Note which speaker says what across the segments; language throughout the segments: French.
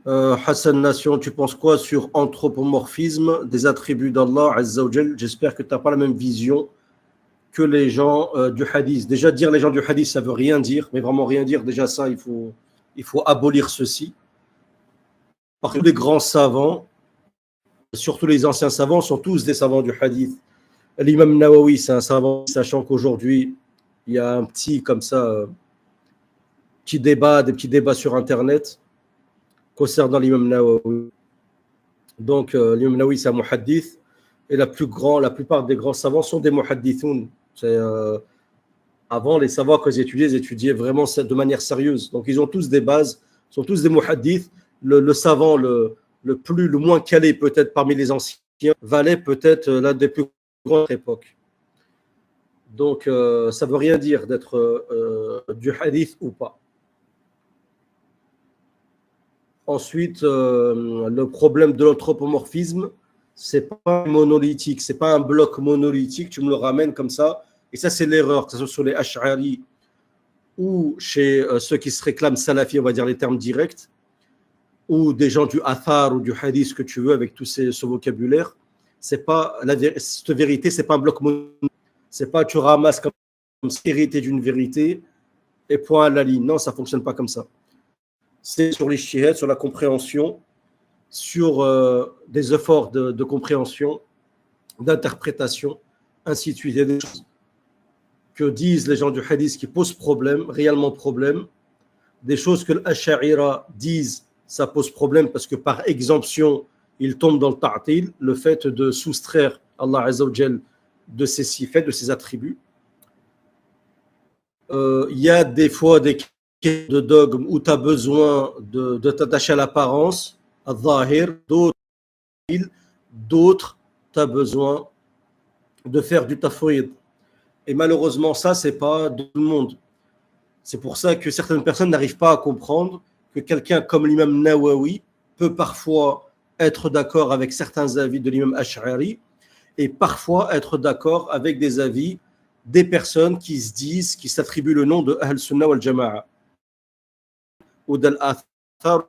Speaker 1: Hassan Nation, tu penses quoi sur anthropomorphisme des attributs d'Allah Azza wa Jal? J'espère que tu n'as pas la même vision que les gens du hadith. Déjà, dire les gens du hadith, ça veut rien dire, mais vraiment rien dire. Déjà, ça, il faut abolir ceci. Parce que les grands savants, surtout les anciens savants, sont tous des savants du hadith. L'imam Nawawi, c'est un savant, sachant qu'aujourd'hui, il y a un petit, comme ça, des petits débats sur Internet concernant l'imam Nawawi. Donc, l'imam Nawawi, c'est un muhaddith, et la plupart des grands savants sont des muhaddithoun. Avant, les savants, quand ils étudiaient vraiment de manière sérieuse. Donc, ils ont tous des bases, sont tous des muhaddiths. Le savant le moins calé, peut-être parmi les anciens, valait peut-être l'un des plus grands de l'époque. Donc, ça ne veut rien dire d'être du hadith ou pas. Ensuite, le problème de l'anthropomorphisme, ce n'est pas monolithique, ce n'est pas un bloc monolithique, tu me le ramènes comme ça. Et ça, c'est l'erreur, que ce soit sur les Ash'ari ou chez ceux qui se réclament salafi, on va dire les termes directs, ou des gens du athar ou du hadith, ce que tu veux, avec tout ce vocabulaire. C'est pas cette vérité, ce n'est pas un bloc monolithique. Ce n'est pas tu ramasses comme vérité d'une vérité et point à la ligne. Non, ça ne fonctionne pas comme ça. C'est sur l'ijtihad, sur la compréhension, sur des efforts de compréhension, d'interprétation, ainsi de suite. Il y a des choses que disent les gens du hadith qui posent problème, réellement problème. Des choses que l'Ash'arira disent, ça pose problème parce que par exemption, ils tombent dans le ta'til, le fait de soustraire Allah Azza wa Jal de ses sifats, de ses attributs. Il y a des fois des de dogme où tu as besoin de t'attacher à l'apparence, à zahir, d'autres, tu as besoin de faire du tafwid. Et malheureusement, ça, c'est pas de tout le monde. C'est pour ça que certaines personnes n'arrivent pas à comprendre que quelqu'un comme l'imam Nawawi peut parfois être d'accord avec certains avis de l'imam Ash'ari et parfois être d'accord avec des avis des personnes qui se disent, qui s'attribuent le nom de Ahl Sunnah wal Jama'a ou d'Al-Athar.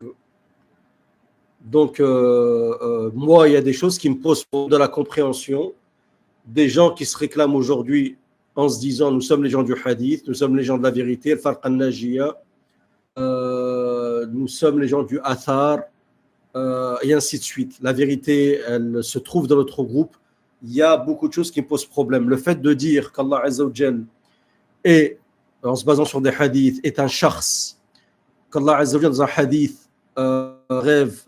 Speaker 1: Donc, moi, il y a des choses qui me posent de la compréhension. Des gens qui se réclament aujourd'hui en se disant nous sommes les gens du hadith, nous sommes les gens de la vérité, le Farq al-Najiyya, nous sommes les gens du Athar, et ainsi de suite. La vérité, elle se trouve dans notre groupe. Il y a beaucoup de choses qui me posent problème. Le fait de dire qu'Allah Azza wa Jal est, en se basant sur des hadiths, est un shars, qu'Allah Azza wa Jal dans un hadith rêve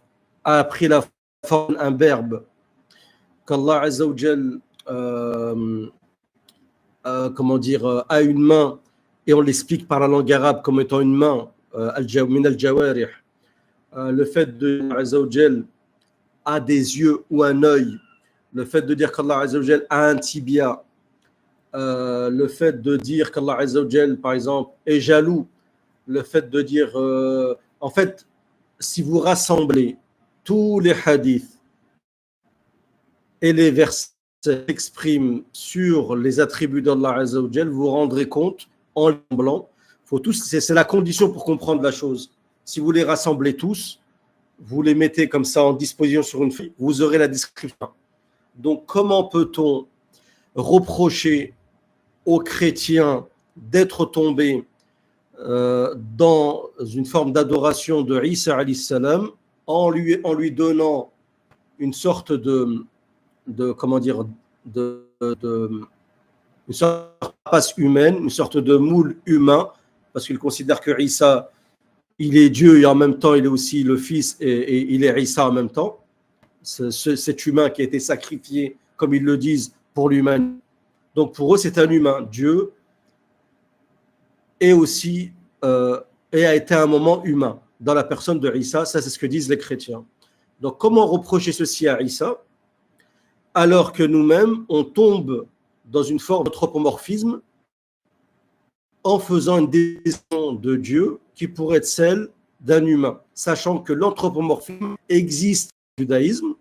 Speaker 1: a pris la forme d'un verbe, qu'Allah Azza wa Jal comment dire, a une main et on l'explique par la langue arabe comme étant une main, min al-jawarih, le fait de Azza wa Jal a des yeux ou un œil, le fait de dire qu'Allah Azza wa Jal a un tibia, le fait de dire qu'Allah Azza wa Jal, par exemple, est jaloux, le fait de dire, en fait, si vous rassemblez tous les hadiths et les versets s'expriment sur les attributs d'Allah Azza wa Jal, vous vous rendrez compte en blanc. C'est la condition pour comprendre la chose. Si vous les rassemblez tous, vous les mettez comme ça en disposition sur une feuille, vous aurez la description. Donc, comment peut-on reprocher aux chrétiens d'être tombés dans une forme d'adoration de Isa alayhi salam en lui donnant une sorte comment dire, une sorte de passe humaine, une sorte de moule humain, parce qu'il considère que Isa, il est Dieu et en même temps il est aussi le Fils et il est Isa en même temps. Cet humain qui a été sacrifié, comme ils le disent, pour l'humain. Donc pour eux, c'est un humain. Dieu est aussi et a été un moment humain dans la personne de Isa. Ça, c'est ce que disent les chrétiens. Donc comment reprocher ceci à Isa alors que nous-mêmes, on tombe dans une forme d'anthropomorphisme en faisant une description de Dieu qui pourrait être celle d'un humain, sachant que l'anthropomorphisme existe dans le judaïsme,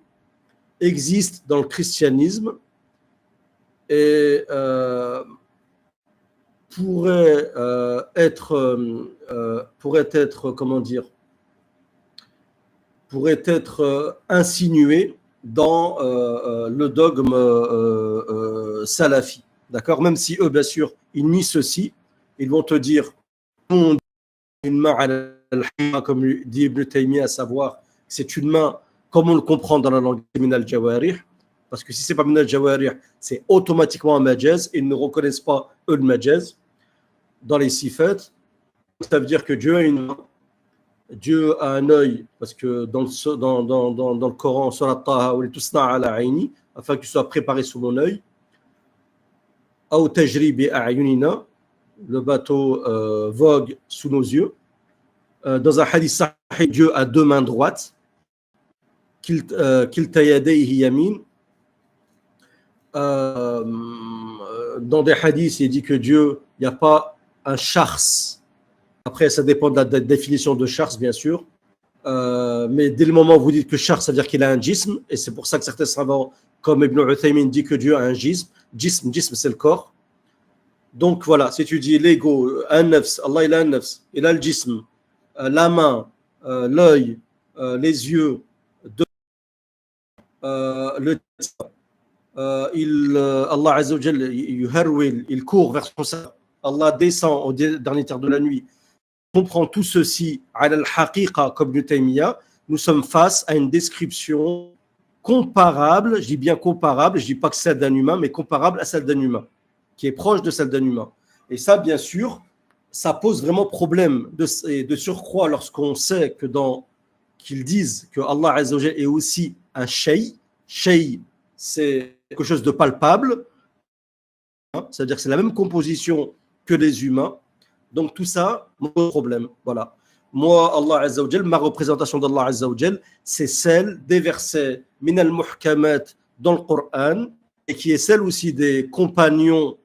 Speaker 1: existe dans le christianisme et pourrait être, comment dire, pourrait être insinué dans le dogme salafi. D'accord? Même si eux, bien sûr, ils nient ceci, ils vont te dire une main à la comme dit Ibn Taymiyyah, à savoir, c'est une main comme on le comprend dans la langue min al-jawarih, parce que si c'est pas min al-jawarih, c'est automatiquement un majaz, ils ne reconnaissent pas eux le majaz dans les sifat. Ça veut dire que Dieu a une main, Dieu a un œil, parce que dans le Coran, Surat Taha, afin qu'il soit préparé sous mon œil, Aw tajri bi a'yunina, le bateau vogue sous nos yeux. Dans un hadith sahih, Dieu a deux mains droites, kilta yadayhi yamin. Dans des hadiths, il dit que Dieu, il n'y a pas un shars. Après, ça dépend de la définition de shars, bien sûr. Mais dès le moment où vous dites que shars, ça veut dire qu'il a un jism, et c'est pour ça que certains savants, comme Ibn Uthaymin, dit que Dieu a un jism. Jism, c'est le corps. Donc voilà, si tu dis l'ego, un nafs, Allah il a un nafs, il a le jism, la main, l'œil, les yeux, le Allah Azza wa Jal, il court vers son sein. Allah descend au dernier tiers de la nuit. On comprend tout ceci à al-haqiqa comme Ibn Taymiyyah. Nous sommes face à une description comparable, je dis bien comparable, je ne dis pas que celle d'un humain, mais comparable à celle d'un humain, qui est proche de celle d'un humain. Et ça, bien sûr, ça pose vraiment problème de surcroît lorsqu'on sait que qu'ils disent que Allah Azza wa Jal est aussi un shay. Shay, c'est quelque chose de palpable, hein, c'est-à-dire que c'est la même composition que les humains. Donc tout ça, mon problème. Voilà. Moi, Allah Azza wa Jal, ma représentation d'Allah Azza wa Jal, c'est celle des versets min al-muhkamat dans le Coran, et qui est celle aussi des compagnons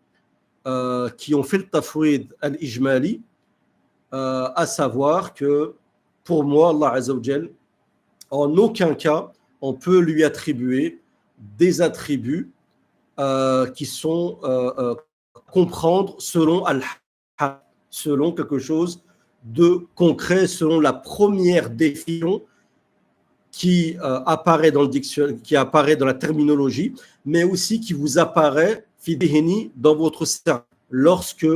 Speaker 1: qui ont fait le tafwid al-ijmali, à savoir que pour moi, Allah Azza wa Jal, en aucun cas, on peut lui attribuer des attributs qui sont comprendre selon selon quelque chose de concret, selon la première définition qui apparaît dans le dictionnaire, qui apparaît dans la terminologie, mais aussi qui vous apparaît fidéheni dans votre cerveau lorsque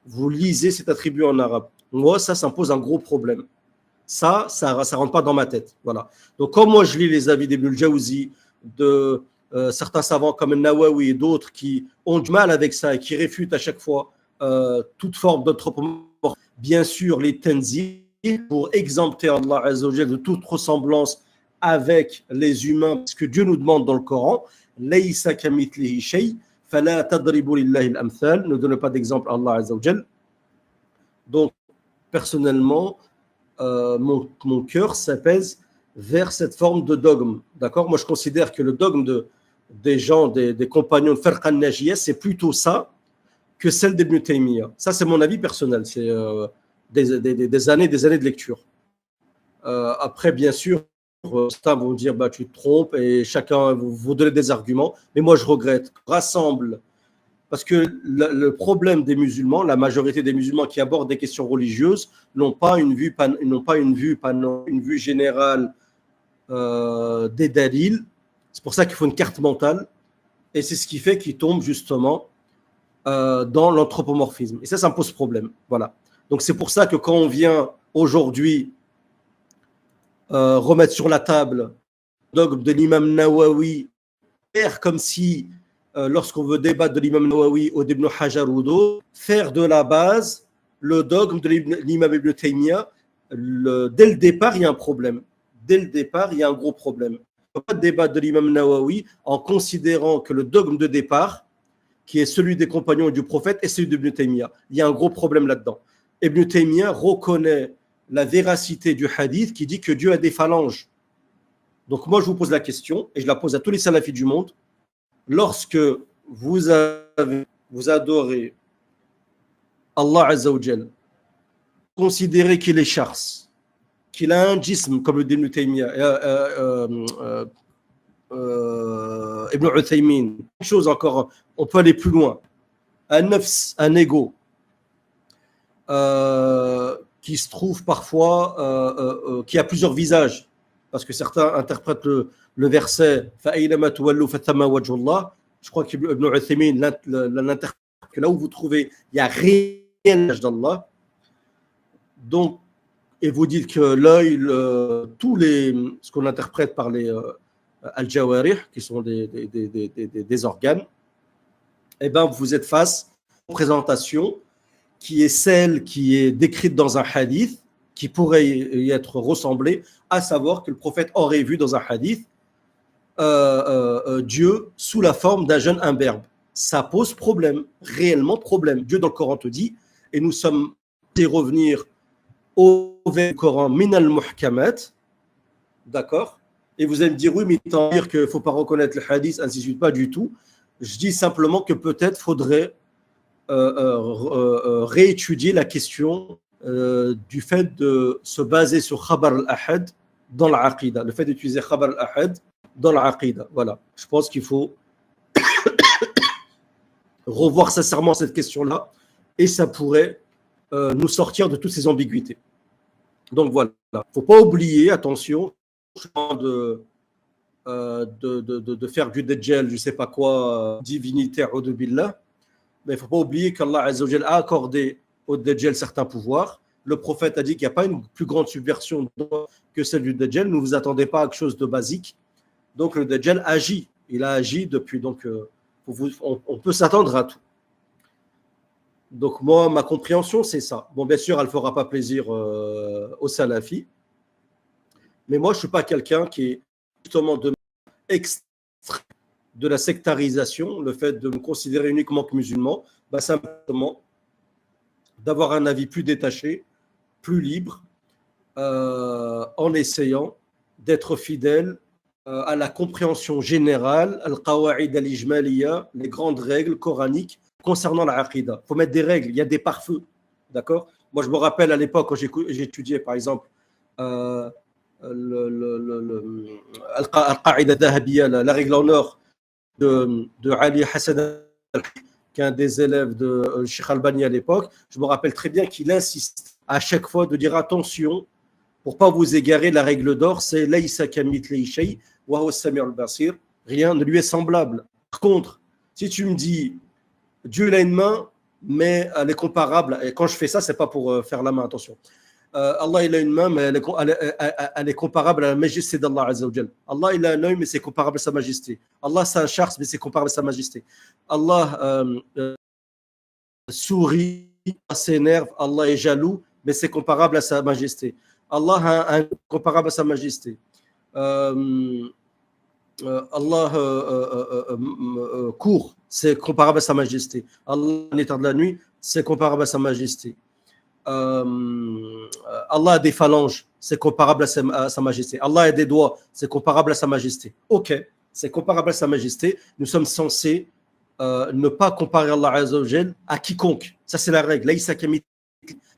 Speaker 1: vous lisez cet attribut en arabe. Moi, ça me pose un gros problème. Ça rentre pas dans ma tête. Voilà. Donc, comme moi, je lis les avis d'Ibn al-Jawzi, de certains savants comme Nawawi et d'autres qui ont du mal avec ça et qui réfutent à chaque fois toute forme d'anthropomorphisme, bien sûr, les tanzih, pour exempter Allah Azza wa Jal de toute ressemblance avec les humains, parce que Dieu nous demande dans le Coran, Laysa kamithlihi shay, fala tadribu lillahi al-amthal, ne donne pas d'exemple à Allah Azza wa Jal. Donc, personnellement, mon cœur s'apaise vers cette forme de dogme. D'accord? Moi, je considère que le dogme des gens, des compagnons de Farq al-Najiyah, c'est plutôt ça que celle d'Ibn Taymiyyah. Ça, c'est mon avis personnel. C'est des années de lecture. Après, bien sûr, certains vont dire bah, tu te trompes et chacun vous donner des arguments. Mais moi, je regrette. Rassemble. Parce que le problème des musulmans, la majorité des musulmans qui abordent des questions religieuses n'ont pas une vue générale des dalils. C'est pour ça qu'il faut une carte mentale. Et c'est ce qui fait qu'ils tombent justement dans l'anthropomorphisme. Et ça me pose problème. Voilà. Donc c'est pour ça que quand on vient aujourd'hui remettre sur la table le dogme de l'imam Nawawi, faire comme si lorsqu'on veut débattre de l'imam Nawawi ou d'Ibn Hajar ou d'autres, faire de la base le dogme de l'imam Ibn Taymiyyah, dès le départ, il y a un problème. Dès le départ, il y a un gros problème. On ne peut pas débattre de l'imam Nawawi en considérant que le dogme de départ, qui est celui des compagnons du prophète, est celui d'Ibn Taymiyyah. Il y a un gros problème là-dedans. Ibn Taymiyyah reconnaît la véracité du hadith qui dit que Dieu a des phalanges. Donc moi, je vous pose la question, et je la pose à tous les salafis du monde. Lorsque vous adorez Allah Azza wa Jal, considérez qu'il est chars, qu'il a un jism, comme le dit Ibn Taymiyyah, Ibn Uthaymin, une chose encore, on peut aller plus loin. Un nafs, un ego, qui se trouve parfois, qui a plusieurs visages. parce que certains interprètent le verset فَأَيْنَمَا تُوَلُّوا فَثَمَّ وَجْهُ اللَّهِ. Je crois qu'Ibn Uthaymin l'interprète que là où vous trouvez, il n'y a rien d'Allah. Donc, et vous dites que l'œil, ce qu'on interprète par les al-jawarih, qui sont des organes, eh ben, vous êtes face à une présentation qui est celle qui est décrite dans un hadith, qui pourrait y être ressemblée, à savoir que le prophète aurait vu dans un hadith Dieu sous la forme d'un jeune imberbe. Ça pose problème, réellement problème. Dieu dans le Coran te dit, et nous sommes à revenir au Coran min al-muhkamat, d'accord? Et vous allez me dire, oui, mais tant dire qu'il ne faut pas reconnaître le hadith, ainsi de suite, pas du tout. Je dis simplement que peut-être faudrait réétudier la question du fait de se baser sur Khabar al-Ahad dans l'Aqida, le fait d'utiliser Khabar al-Ahad dans l'Aqida. Voilà, je pense qu'il faut revoir sincèrement cette question-là et ça pourrait nous sortir de toutes ces ambiguïtés. Donc voilà, il ne faut pas oublier, attention, de faire du Dajjal, je ne sais pas quoi, divinitaire ou de Billah, mais il ne faut pas oublier qu'Allah Azza wa Jal a accordé au Dajjal certains pouvoirs. Le prophète a dit qu'il n'y a pas une plus grande subversion que celle du Dajjal. Ne vous attendez pas à quelque chose de basique. Donc le Dajjal agit. Il a agi depuis. Donc on peut s'attendre à tout. Donc moi, ma compréhension, c'est ça. Bon, bien sûr, elle ne fera pas plaisir aux salafis. Mais moi, je ne suis pas quelqu'un qui est justement extrait de la sectarisation, le fait de me considérer uniquement que musulman, bah simplement d'avoir un avis plus détaché, plus libre, en essayant d'être fidèle à la compréhension générale, al-qawa'id al-ijmaliya, les grandes règles coraniques concernant la aqidah. Il faut mettre des règles, il y a des pare-feux, d'accord? Moi, je me rappelle à l'époque, quand j'étudiais, par exemple, al-qa'ida dhahabiyya, la règle en or de Ali Hassan, qui est un des élèves de Sheikh Albani à l'époque, je me rappelle très bien qu'il insiste à chaque fois de dire attention, pour ne pas vous égarer, la règle d'or, c'est Laysa kamithlihi shay wa huwa as-sami'ul basir, rien ne lui est semblable. Par contre, si tu me dis Dieu a une main, mais elle est comparable, et quand je fais ça, c'est pas pour faire la main, attention. Allah il a une main, mais elle est comparable à la majesté d'Allah Azza wa Jal. Allah il a un œil, mais c'est comparable à sa majesté. Allah c'est un chars, mais c'est comparable à sa majesté. Allah sourit, s'énerve, Allah est jaloux, mais c'est comparable à sa majesté. Allah a un comparable à sa majesté. Allah court, c'est comparable à sa majesté. Allah en état de la nuit, c'est comparable à sa majesté. Allah a des phalanges, c'est comparable à sa majesté. Allah a des doigts, c'est comparable à sa majesté. Ok, c'est comparable à sa majesté. Nous sommes censés ne pas comparer Allah Azza wa Jal à quiconque. Ça, c'est la règle.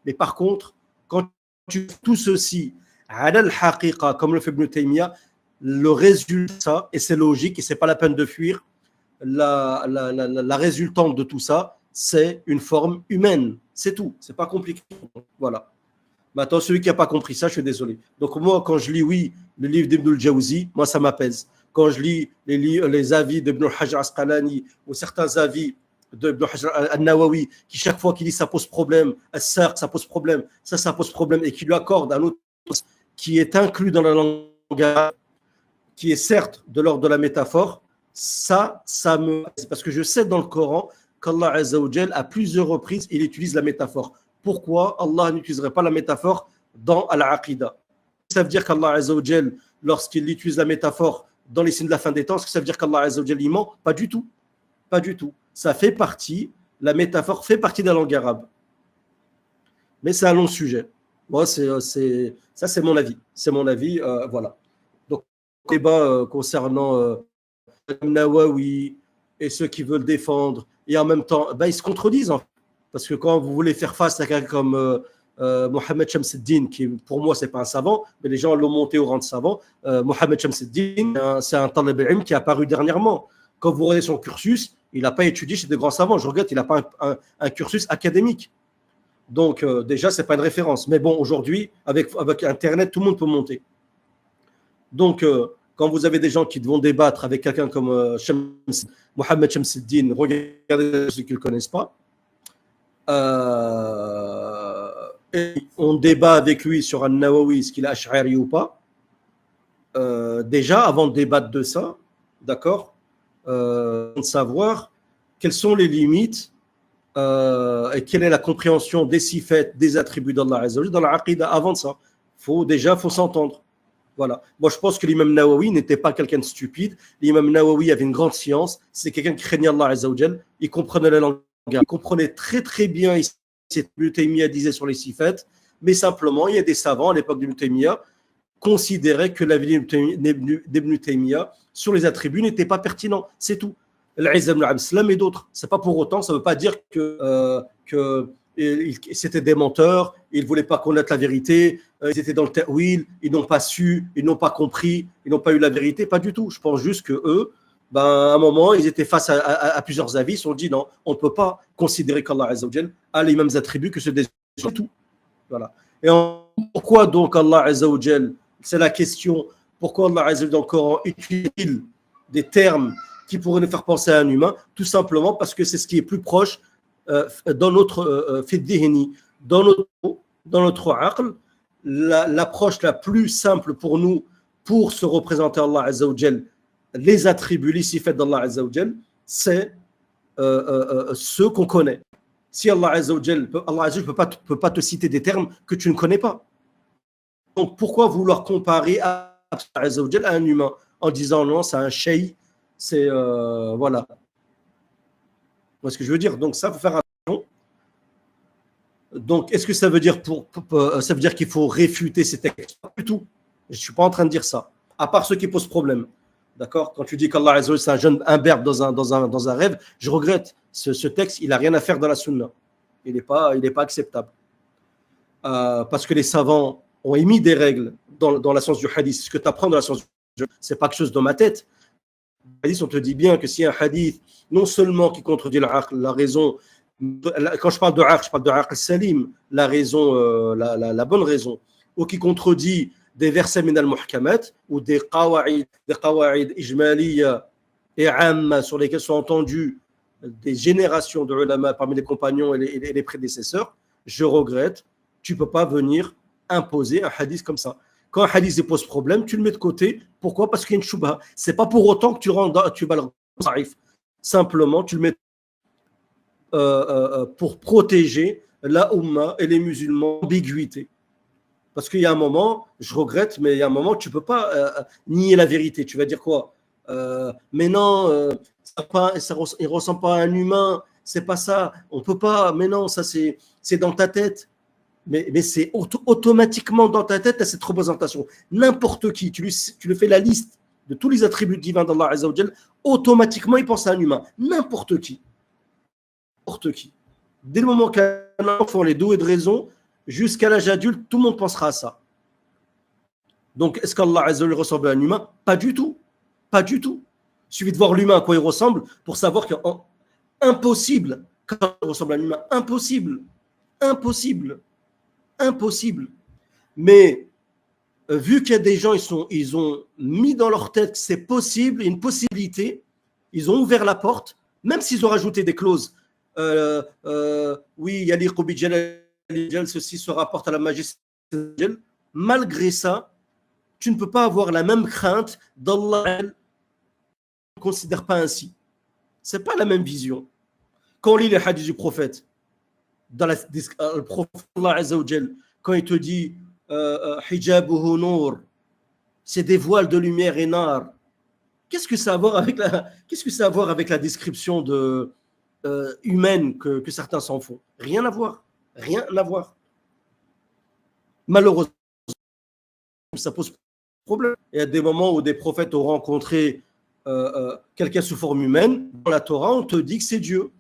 Speaker 1: Mais par contre, quand tu fais tout ceci, al-haqiqa, comme le fait Ibn Taymiyyah, le résultat, et c'est logique, et c'est pas la peine de fuir, la résultante de tout ça, c'est une forme humaine. C'est tout. C'est pas compliqué. Voilà. Maintenant, celui qui n'a pas compris ça, je suis désolé. Donc, moi, quand je lis, oui, le livre d'Ibn al-Jawzi, moi, ça m'apaise. Quand je lis les avis d'Ibn al-Hajar Asqalani ou certains avis d'Ibn al-Hajar al-Nawawi, qui chaque fois qu'il dit ça pose problème, ça pose problème, ça pose problème, et qui lui accorde un autre qui est inclus dans la langue arabe, qui est certes de l'ordre de la métaphore, ça me... Parce que je sais dans le Coran qu'Allah Azza wa Jal, à plusieurs reprises, il utilise la métaphore. Pourquoi Allah n'utiliserait pas la métaphore dans Al-Aqidah? Ça veut dire qu'Allah Azza wa Jal, lorsqu'il utilise la métaphore dans les signes de la fin des temps, est-ce que ça veut dire qu'Allah Azza wa Jal y ment? Pas du tout. Pas du tout. Ça fait partie, la métaphore fait partie de la langue arabe. Mais c'est un long sujet. Moi, ça, c'est mon avis. C'est mon avis, voilà. Donc, débat concernant Nawawi et ceux qui veulent défendre, et en même temps, ils se contredisent. Hein, parce que quand vous voulez faire face à quelqu'un comme Mohamed Shamsuddin, qui pour moi, ce n'est pas un savant, mais les gens l'ont monté au rang de savant, Mohamed Shamsuddin, c'est un talib al-ilm qui est apparu dernièrement. Quand vous regardez son cursus, il n'a pas étudié chez des grands savants. Je regrette, il n'a pas un cursus académique. Donc, déjà, ce n'est pas une référence. Mais bon, aujourd'hui, avec Internet, tout le monde peut monter. Donc, quand vous avez des gens qui vont débattre avec quelqu'un comme Mohamed Shamsuddin, regardez ceux qui ne le connaissent pas, et on débat avec lui sur un Nawawi, est-ce qu'il est Ash'ari ou pas. Déjà, avant de débattre de ça, d'accord, de savoir quelles sont les limites et quelle est la compréhension des sifat, des attributs d'Allah Azza wa Jalla dans la Aqidah. Avant de ça, faut s'entendre. Voilà. Moi, je pense que l'imam Nawawi n'était pas quelqu'un de stupide. L'imam Nawawi avait une grande science. C'est quelqu'un qui craignait Allah Azza wa Jalla. Il comprenait la langue. Il comprenait très, très bien ce que Ibn Taymiyyah disait sur les sifat. Mais simplement, il y a des savants à l'époque d'Ibn Taymiyyah considéraient que l'avis d'Ibn Taymiyyah sur les attributs n'était pas pertinent. C'est tout. L'Izz ibn Abd Salam et d'autres. C'est pas pour autant, ça ne veut pas dire que c'était des menteurs, ils ne voulaient pas connaître la vérité, ils étaient dans le ta'wil, ils n'ont pas su, ils n'ont pas compris, ils n'ont pas eu la vérité, pas du tout. Je pense juste que eux, à un moment, ils étaient face à plusieurs avis, ils se sont dit non, on ne peut pas considérer qu'Allah Azza wa Jal a les mêmes attributs que ceux des gens. Tout. Voilà. Et pourquoi donc Allah Azza wa Jal, c'est la question, pourquoi Allah Azza wa Jal dans le Coran utilise des termes qui pourrait nous faire penser à un humain, tout simplement parce que c'est ce qui est plus proche dans notre fiddihni, dans notre aql, l'approche la plus simple pour nous pour se représenter Allah Azza wa Jal, les attributs, les sifat d'Allah Azza wa Jal, c'est ceux qu'on connaît. Si Allah Azza wa Jal ne peut pas te citer des termes que tu ne connais pas. Donc pourquoi vouloir comparer Allah Azza wa Jal à un humain en disant non, c'est un shay, c'est voilà. Voilà ce que je veux dire. Donc ça, il faut faire attention. Donc, est-ce que ça veut dire ça veut dire qu'il faut réfuter ces textes? Pas du tout. Je ne suis pas en train de dire ça. À part ceux qui posent problème. D'accord? Quand tu dis qu'Allah Azza wa Jalla, c'est un jeune imberbe dans un rêve, je regrette. Ce texte, il n'a rien à faire dans la sunna. Il n'est pas acceptable. Parce que les savants ont émis des règles dans la science du hadith. Ce que tu apprends dans la science du hadith, ce n'est pas quelque chose dans ma tête. On te dit bien que si un hadith, non seulement qui contredit la raison, quand je parle de aql, je parle de aql salim, la raison, la bonne raison, ou qui contredit des versets min al-muhkamat, ou des qawa'id ijmaliya et amma sur lesquels sont entendus des générations de ulama parmi les compagnons et les prédécesseurs, je regrette, tu ne peux pas venir imposer un hadith comme ça. Quand un hadith pose problème, tu le mets de côté. Pourquoi? Parce qu'il y a une shubha. Ce n'est pas pour autant que tu vas le sarif. Simplement, tu le mets pour protéger la Ummah et les musulmans d'ambiguïté. Parce qu'il y a un moment, je regrette, mais il y a un moment, tu ne peux pas nier la vérité. Tu vas dire quoi? Mais non, il ne ressemble pas à un humain. C'est pas ça. On ne peut pas. Mais non, ça c'est dans ta tête. Mais c'est automatiquement dans ta tête, à cette représentation. N'importe qui, tu lui fais la liste de tous les attributs divins d'Allah Azza wa Jal, automatiquement il pense à un humain. N'importe qui. N'importe qui. Dès le moment qu'un enfant est doué de raison, jusqu'à l'âge adulte, tout le monde pensera à ça. Donc, est-ce qu'Allah Azza wa Jal ressemble à un humain? Pas du tout. Pas du tout. Il suffit de voir l'humain à quoi il ressemble pour savoir qu'impossible qu'il ressemble à un humain. Impossible. Impossible. Impossible. Mais vu qu'il y a des gens, ils ont mis dans leur tête que c'est possible, une possibilité, ils ont ouvert la porte, même s'ils ont rajouté des clauses. Oui, yaliqu bi jalal, ceci se rapporte à la majesté. Malgré ça, tu ne peux pas avoir la même crainte d'Allah. Ne considère pas ainsi. Ce n'est pas la même vision. Quand on lit les hadiths du prophète, dans le prophète Allah Azza wa Jal, quand il te dit hijabuhu nour, c'est des voiles de lumière et nar. Qu'est-ce que ça a à voir avec la description humaine que certains s'en font? Rien à voir. Rien à voir. Malheureusement, ça pose problème. Il y a des moments où des prophètes ont rencontré quelqu'un sous forme humaine. Dans la Torah, on te dit que c'est Dieu.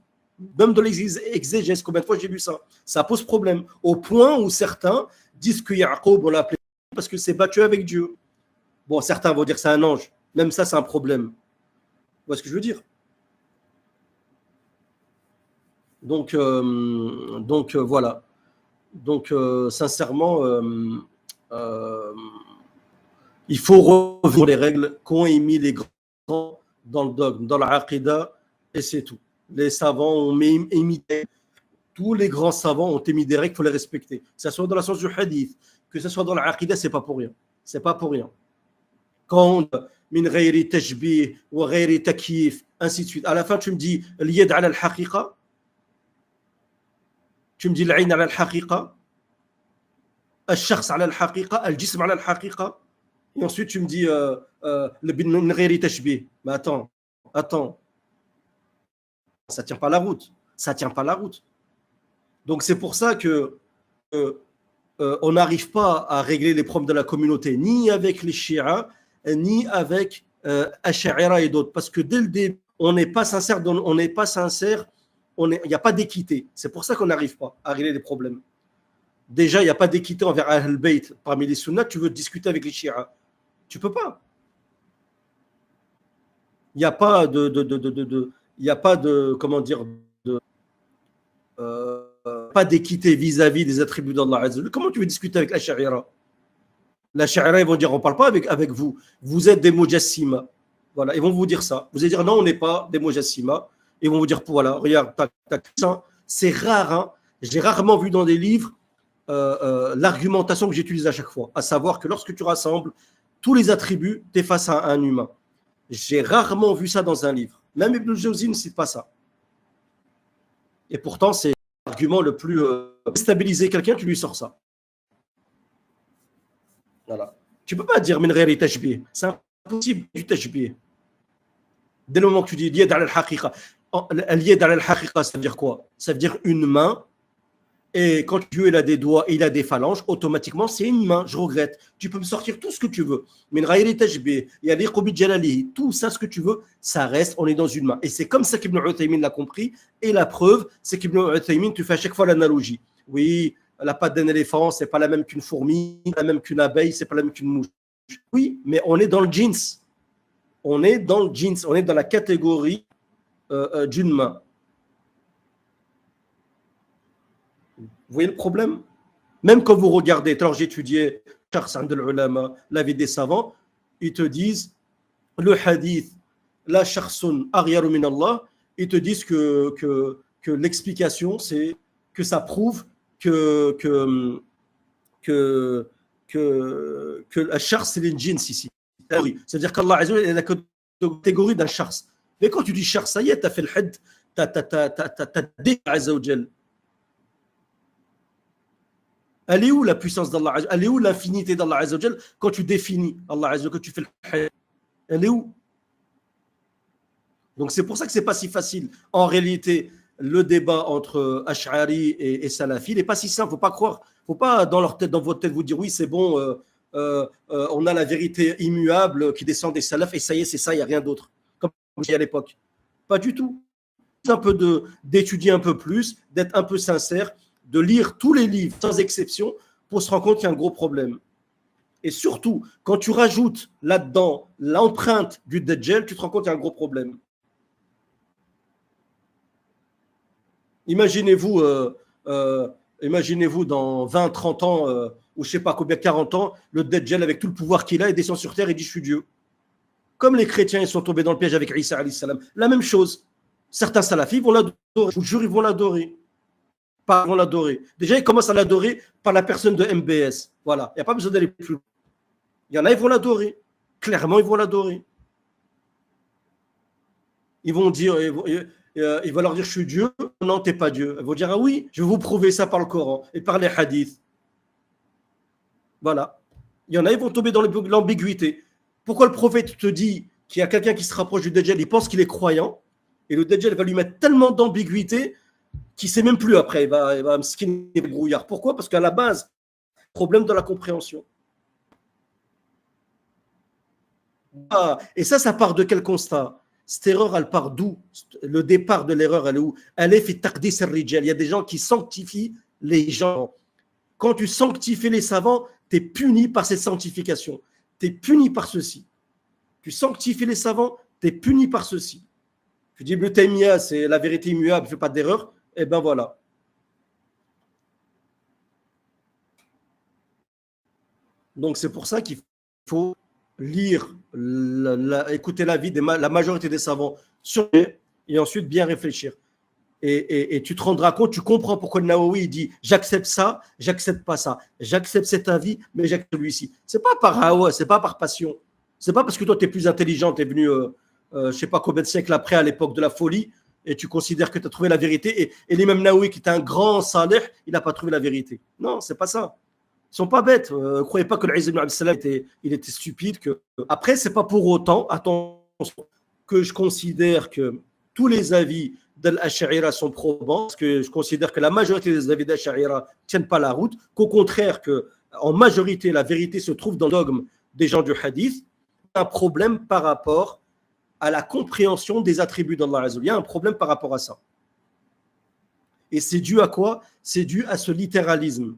Speaker 1: Même dans l'exégèse, combien de fois j'ai vu ça? Ça pose problème. Au point où certains disent que Yaqub, on l'a appelé parce que c'est battu avec Dieu. Bon, certains vont dire que c'est un ange. Même ça, c'est un problème. Vous voyez ce que je veux dire? Donc voilà. Donc, sincèrement, Il faut revenir les règles qu'ont émis les grands dans le dogme, dans l'aqida, et c'est tout. Les savants ont émis, tous les grands savants ont émis des règles, il faut les respecter. Que ce soit dans la science du hadith, que ce soit dans l'aqida, c'est pas pour rien. C'est pas pour rien. Quand min ghayri tajbih wa ghayri takyif, ainsi de suite. À la fin, tu me dis l'yad ala al-haqiqa. Tu me dis l'ayn ala al-haqiqa. Al-shakhs ala al-haqiqa. Al-jism ala al-haqiqa. Et ensuite, tu me dis min ghayri tashbih. Mais attends. Ça tient pas la route. Ça tient pas la route. Donc, c'est pour ça que on n'arrive pas à régler les problèmes de la communauté, ni avec les chiites, ni avec Ash'ari et d'autres. Parce que dès le début, on n'est pas sincère, il n'y a pas d'équité. C'est pour ça qu'on n'arrive pas à régler les problèmes. Déjà, il n'y a pas d'équité envers Ahl Bayt parmi les sunnats. Tu veux discuter avec les chiites. Tu ne peux pas. Il n'y a pas comment dire, pas d'équité vis-à-vis des attributs d'Allah Azza wa Jalla. Comment tu veux discuter avec l'Ash'ari? L'Ash'ari, ils vont dire, on ne parle pas avec vous. Vous êtes des mujassima. Voilà, ils vont vous dire ça. Vous allez dire, non, on n'est pas des mujassima. Ils vont vous dire, voilà, regarde, c'est rare. Hein. J'ai rarement vu dans des livres l'argumentation que j'utilise à chaque fois. À savoir que lorsque tu rassembles tous les attributs, tu es face à un humain. J'ai rarement vu ça dans un livre. Même Ibn Jawzi ne cite pas ça. Et pourtant, c'est l'argument le plus stabiliser quelqu'un, tu lui sors ça. Voilà. Tu ne peux pas dire min ghayri tashbih. C'est impossible du tashbih. Dès le moment que tu dis l'yad ala al-haqiqa, l'yad ala al-haqiqa, ça veut dire quoi? Ça veut dire une main. Et quand Dieu il a des doigts et il a des phalanges, automatiquement c'est une main. Je regrette. Tu peux me sortir tout ce que tu veux. Min ghayri tashbih, yaliqu bi jalalihi, tout ça, ce que tu veux, ça reste, on est dans une main. Et c'est comme ça qu'Ibn Uthaymin l'a compris. Et la preuve, c'est qu'Ibn Uthaymin, tu fais à chaque fois l'analogie. Oui, la patte d'un éléphant, c'est pas la même qu'une fourmi, pas la même qu'une abeille, c'est pas la même qu'une mouche. Oui, mais on est dans le jeans. On est dans le jeans. On est dans la catégorie d'une main. Vous voyez le problème? Même quand vous regardez, alors j'ai étudié la vie des savants, ils te disent le hadith, la sharsun ariyaru min Allah, ils te disent que l'explication, c'est que ça prouve que la shars, c'est les djinns ici. C'est-à-dire qu'Allah Azza wa Jalla est la catégorie d'un shars. Mais quand tu dis shars, ça y est, tu as fait le had, tu as dit Azza wa Jalla. Elle est où la puissance d'Allah? Elle est où l'infinité d'Allah Azza wa Jalla quand tu définis Allah Azza wa Jalla, quand tu fais le had? Elle est où? Donc c'est pour ça que c'est pas si facile. En réalité, le débat entre Ash'ari et Salafi n'est pas si simple. Faut pas croire. Faut pas dans votre tête vous dire oui c'est bon. On a la vérité immuable qui descend des salafs et ça y est, c'est ça, il n'y a rien d'autre. Comme je disais à l'époque. Pas du tout. Un peu d'étudier un peu plus, d'être un peu sincère, de lire tous les livres sans exception pour se rendre compte qu'il y a un gros problème. Et surtout, quand tu rajoutes là-dedans l'empreinte du Dajjal, tu te rends compte qu'il y a un gros problème. Imaginez-vous dans 20, 30 ans, ou je ne sais pas combien, 40 ans, le Dajjal avec tout le pouvoir qu'il a, il descend sur terre et dit je suis Dieu. Comme les chrétiens, ils sont tombés dans le piège avec Isa alayhi salam. La même chose. Certains salafis vont l'adorer. Je vous jure, ils vont l'adorer. Pas vont l'adorer. Déjà, ils commencent à l'adorer par la personne de MBS. Voilà. Il n'y a pas besoin d'aller plus loin. Il y en a, ils vont l'adorer. Clairement, ils vont l'adorer. Ils vont dire, il va leur dire je suis Dieu. Non, tu n'es pas Dieu. Ils vont dire ah oui, je vais vous prouver ça par le Coran et par les hadiths. Voilà. Il y en a, ils vont tomber dans l'ambiguïté. Pourquoi le prophète te dit qu'il y a quelqu'un qui se rapproche du Dajjal, il pense qu'il est croyant, et le Dajjal va lui mettre tellement d'ambiguïté qu'il ne sait même plus après. Il va me skinner le brouillard. Pourquoi? Parce qu'à la base, problème de la compréhension. Et ça part de quel constat? Cette erreur, elle part d'où? Le départ de l'erreur, elle est où? Elle est fi taqdis ar-rijal. Il y a des gens qui sanctifient les gens. Quand tu sanctifies les savants, tu es puni par cette sanctification. Tu es puni par ceci. Tu sanctifies les savants, tu es puni par ceci. Tu dis, Ibn Taymiyyah, c'est la vérité immuable, ne fais pas d'erreur. Eh bien voilà. Donc c'est pour ça qu'il faut lire, écouter l'avis de la majorité des savants sur et ensuite bien réfléchir. Et tu te rendras compte, tu comprends pourquoi le Nawawi dit j'accepte ça, j'accepte pas ça, j'accepte cet avis, mais j'accepte celui-ci. C'est pas par hawa, c'est pas par passion. C'est pas parce que toi tu es plus intelligent, tu es venu, je sais pas combien de siècles après, à l'époque de la folie, et tu considères que tu as trouvé la vérité. Et l'imam Nawawi, qui est un grand salih, il n'a pas trouvé la vérité. Non, c'est pas ça. Ils sont pas bêtes. Ne croyez pas que l'Aïs ibn Abd Salam était stupide. Après, c'est pas pour autant, attention, que je considère que tous les avis d'Al-Ash'ira sont probants, parce que je considère que la majorité des avis d'Al-Ash'ira ne tiennent pas la route, qu'au contraire, en majorité, la vérité se trouve dans le dogme des gens du hadith. Un problème par rapport à la compréhension des attributs d'Allah Azza wa Jalla. Il y a un problème par rapport à ça. Et c'est dû à quoi? C'est dû à ce littéralisme.